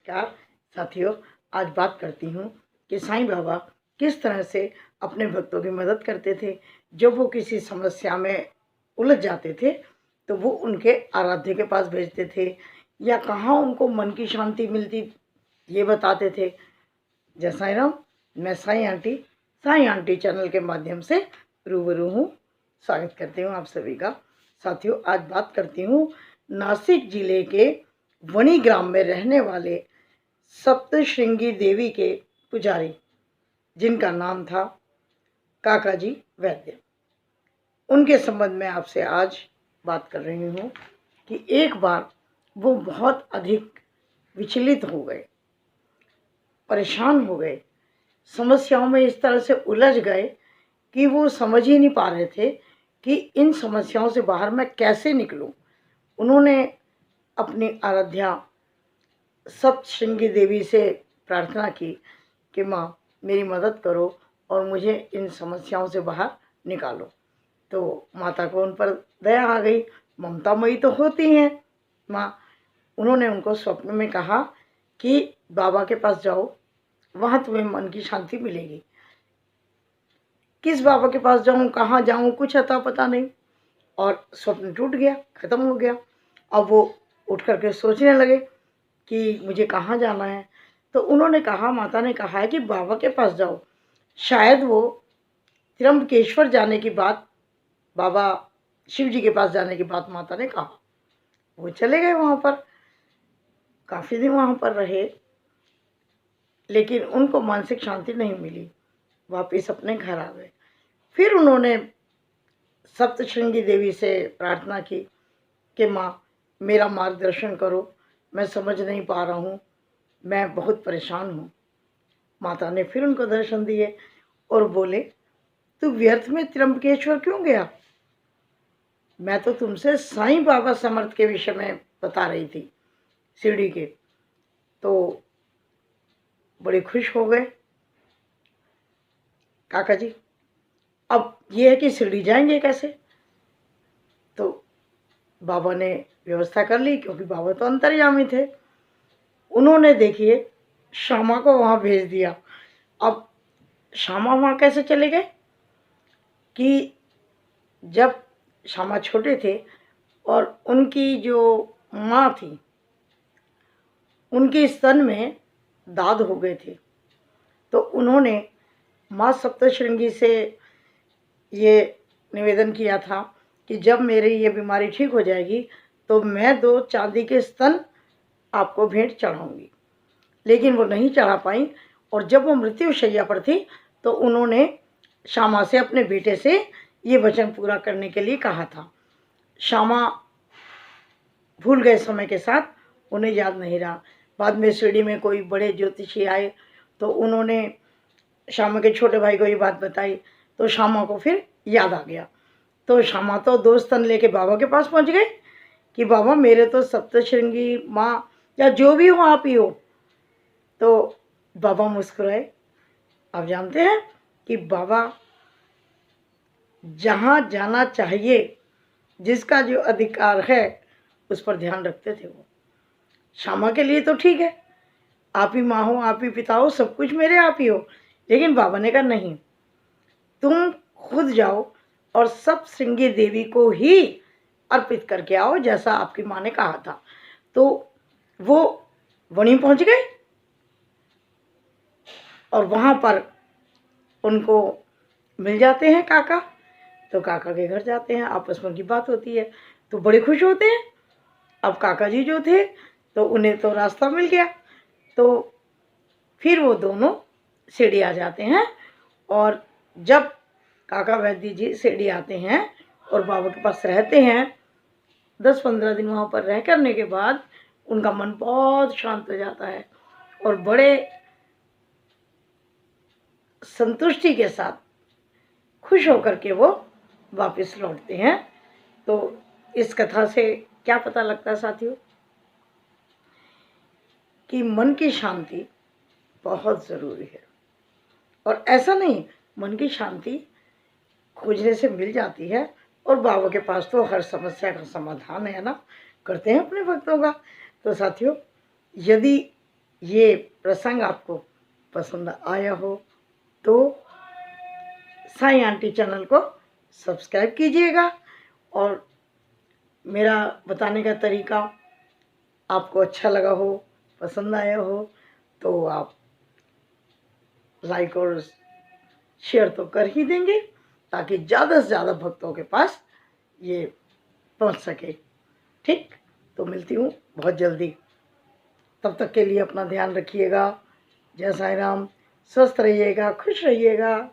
नमस्कार साथियों। आज बात करती हूँ कि साईं बाबा किस तरह से अपने भक्तों की मदद करते थे। जब वो किसी समस्या में उलझ जाते थे तो वो उनके आराध्य के पास भेजते थे, या कहाँ उनको मन की शांति मिलती ये बताते थे। जय साईं राम। मैं साईं आंटी चैनल के माध्यम से रूबरू हूँ। स्वागत करती हूँ आप सभी का। साथियों, आज बात करती हूँ नासिक जिले के वणी ग्राम में रहने वाले सप्तश्रृंगी देवी के पुजारी, जिनका नाम था काका जी वैद्य। उनके संबंध में आपसे आज बात कर रही हूँ कि एक बार वो बहुत अधिक विचलित हो गए, परेशान हो गए, समस्याओं में इस तरह से उलझ गए कि वो समझ ही नहीं पा रहे थे कि इन समस्याओं से बाहर मैं कैसे निकलूं। उन्होंने अपनी आराध्या सप्तश्रृंगी देवी से प्रार्थना की कि माँ मेरी मदद करो और मुझे इन समस्याओं से बाहर निकालो। तो माता को उन पर दया आ गई, ममतामयी तो होती हैं माँ। उन्होंने उनको स्वप्न में कहा कि बाबा के पास जाओ, वहाँ तुम्हें मन की शांति मिलेगी। किस बाबा के पास जाऊँ, कहाँ जाऊँ, कुछ अता पता नहीं, और स्वप्न टूट गया, ख़त्म हो गया। अब वो उठ करके सोचने लगे कि मुझे कहाँ जाना है। तो उन्होंने कहा, माता ने कहा है कि बाबा के पास जाओ। शायद वो त्र्यंबकेश्वर जाने की बात, बाबा शिव जी के पास जाने की बात माता ने कहा। वो चले गए वहाँ पर, काफ़ी दिन वहाँ पर रहे, लेकिन उनको मानसिक शांति नहीं मिली। वापिस अपने घर आ गए। फिर उन्होंने सप्तश्रृंगी देवी से प्रार्थना की कि माँ मेरा मार्गदर्शन करो, मैं समझ नहीं पा रहा हूँ, मैं बहुत परेशान हूँ। माता ने फिर उनको दर्शन दिए और बोले, तू व्यर्थ में त्र्यंबकेश्वर क्यों गया? मैं तो तुमसे साईं बाबा समर्थ के विषय में बता रही थी, शिरडी के। तो बड़े खुश हो गए काका जी। अब ये है कि शिरडी जाएंगे कैसे? तो बाबा ने व्यवस्था कर ली, क्योंकि बाबा तो अंतर्यामी थे। उन्होंने देखिए श्यामा को वहाँ भेज दिया। अब श्यामा वहाँ कैसे चले गए कि जब श्यामा छोटे थे और उनकी जो माँ थी, उनके स्तन में दाद हो गए थे। तो उन्होंने माँ सप्तश्रृंगी से ये निवेदन किया था कि जब मेरी ये बीमारी ठीक हो जाएगी तो मैं 2 चांदी के स्तन आपको भेंट चढ़ाऊंगी। लेकिन वो नहीं चढ़ा पाई, और जब वो मृत्युशैया पर थी तो उन्होंने श्यामा से, अपने बेटे से, ये वचन पूरा करने के लिए कहा था। श्यामा भूल गए समय के साथ, उन्हें याद नहीं रहा। बाद में शिरडी में कोई बड़े ज्योतिषी आए तो उन्होंने श्यामा के छोटे भाई को ये बात बताई, तो श्यामा को फिर याद आ गया। तो श्यामा तो 2 स्तन लेके बाबा के पास पहुंच गए कि बाबा मेरे तो सप्तश्रृंगी माँ या जो भी हो आप ही हो। तो बाबा मुस्कुराए। आप जानते हैं कि बाबा जहाँ जाना चाहिए, जिसका जो अधिकार है, उस पर ध्यान रखते थे वो। श्यामा के लिए तो ठीक है, आप ही माँ हो, आप ही पिता हो, सब कुछ मेरे आप ही हो। लेकिन बाबा ने कहा नहीं, तुम खुद जाओ और सप्तश्रृंगी देवी को ही अर्पित करके आओ, जैसा आपकी माँ ने कहा था। तो वो वहीं पहुंच गए और वहाँ पर उनको मिल जाते हैं काका। तो काका के घर जाते हैं, आपस में उनकी बात होती है, तो बड़े खुश होते हैं। अब काका जी जो थे तो उन्हें तो रास्ता मिल गया। तो फिर वो दोनों शिरडी आ जाते हैं, और जब काका वैद्य जी शिरडी आते हैं और बाबा के पास रहते हैं, 10-15 दिन वहाँ पर रह करने के बाद उनका मन बहुत शांत हो जाता है और बड़े संतुष्टि के साथ, खुश होकर के वो वापस लौटते हैं। तो इस कथा से क्या पता लगता है साथियों, कि मन की शांति बहुत ज़रूरी है। और ऐसा नहीं, मन की शांति खोजने से मिल जाती है, और बाबा के पास तो हर समस्या का समाधान है ना, करते हैं अपने भक्तों का। तो साथियों, यदि ये प्रसंग आपको पसंद आया हो तो साईं आंटी चैनल को सब्सक्राइब कीजिएगा, और मेरा बताने का तरीका आपको अच्छा लगा हो, पसंद आया हो, तो आप लाइक और शेयर तो कर ही देंगे, ताकि ज़्यादा से ज़्यादा भक्तों के पास ये पहुंच सके। ठीक, तो मिलती हूँ बहुत जल्दी। तब तक के लिए अपना ध्यान रखिएगा। जय साईं राम। स्वस्थ रहिएगा, खुश रहिएगा।